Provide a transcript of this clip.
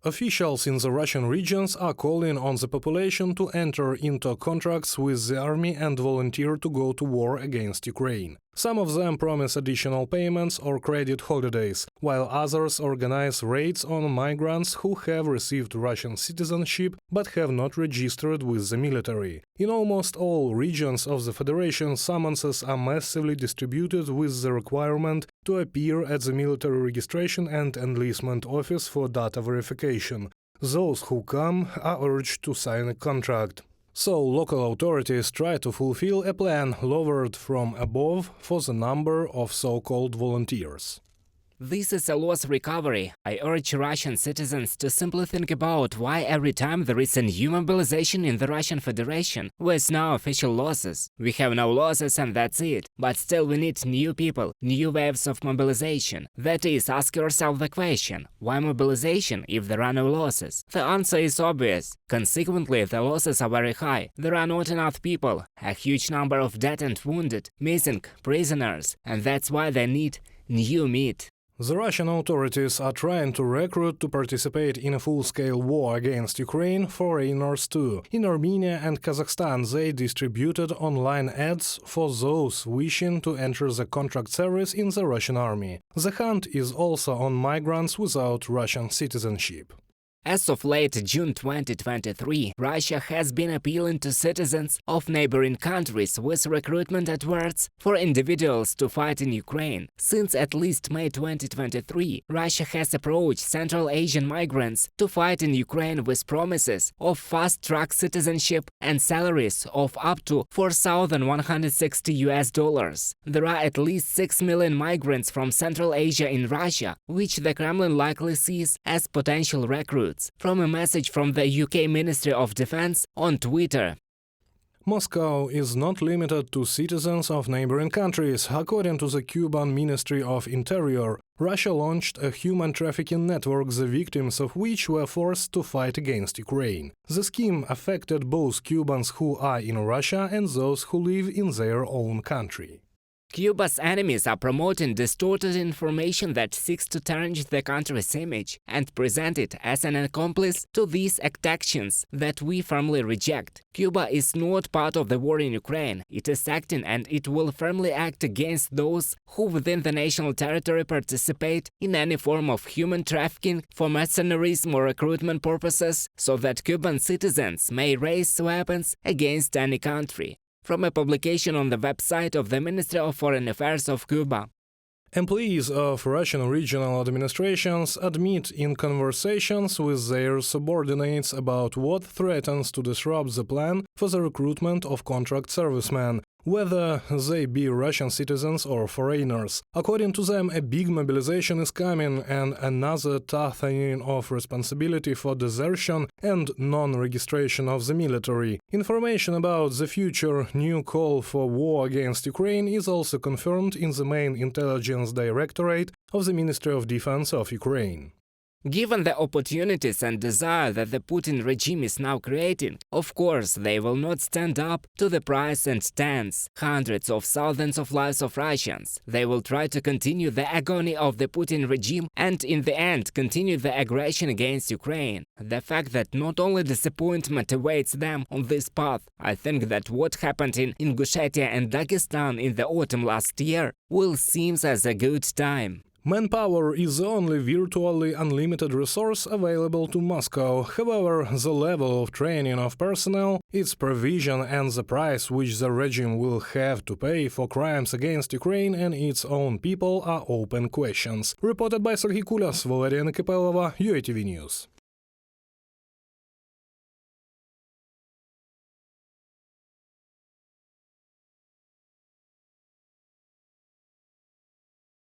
Officials in the Russian regions are calling on the population to enter into contracts with the army and volunteer to go to war against Ukraine. Some of them promise additional payments or credit holidays, while others organize raids on migrants who have received Russian citizenship but have not registered with the military. In almost all regions of the Federation, summonses are massively distributed with the requirement to appear at the military registration and enlistment office for data verification. Those who come are urged to sign a contract. So local authorities try to fulfill a plan lowered from above for the number of so-called volunteers. This is a loss recovery. I urge Russian citizens to simply think about why every time there is a new mobilization in the Russian Federation, with no official losses. We have no losses and that's it. But still we need new people, new waves of mobilization. That is, ask yourself the question, why mobilization if there are no losses? The answer is obvious. Consequently, the losses are very high. There are not enough people, a huge number of dead and wounded, missing, prisoners, and that's why they need new meat. The Russian authorities are trying to recruit to participate in a full-scale war against Ukraine foreigners too. In Armenia and Kazakhstan they distributed online ads for those wishing to enter the contract service in the Russian army. The hunt is also on migrants without Russian citizenship. As of late June 2023, Russia has been appealing to citizens of neighboring countries with recruitment adverts for individuals to fight in Ukraine. Since at least May 2023, Russia has approached Central Asian migrants to fight in Ukraine with promises of fast-track citizenship and salaries of up to $4,160. There are at least 6 million migrants from Central Asia in Russia, which the Kremlin likely sees as potential recruits. From a message from the UK Ministry of Defense on Twitter. Moscow is not limited to citizens of neighboring countries. According to the Cuban Ministry of Interior, Russia launched a human trafficking network, the victims of which were forced to fight against Ukraine. The scheme affected both Cubans who are in Russia and those who live in their own country. Cuba's enemies are promoting distorted information that seeks to tarnish the country's image and present it as an accomplice to these actions that we firmly reject. Cuba is not part of the war in Ukraine. It is acting and it will firmly act against those who within the national territory participate in any form of human trafficking for mercenarism or recruitment purposes, so that Cuban citizens may raise weapons against any country. From a publication on the website of the Ministry of Foreign Affairs of Cuba. Employees of Russian regional administrations admit in conversations with their subordinates about what threatens to disrupt the plan for the recruitment of contract servicemen, whether they be Russian citizens or foreigners. According to them, a big mobilization is coming and another tightening of responsibility for desertion and non-registration of the military. Information about the future new call for war against Ukraine is also confirmed in the main intelligence directorate of the Ministry of Defense of Ukraine. Given the opportunities and desire that the Putin regime is now creating, of course they will not stand up to the price and tens, hundreds of thousands of lives of Russians. They will try to continue the agony of the Putin regime and in the end continue the aggression against Ukraine. The fact that not only disappointment awaits them on this path, I think that what happened in Ingushetia and Dagestan in the autumn last year will seem as a good time. Manpower is the only virtually unlimited resource available to Moscow. However, the level of training of personnel, its provision and the price which the regime will have to pay for crimes against Ukraine and its own people are open questions. Reported by Serhiy Kulas, Valerian Kapelova, UATV News.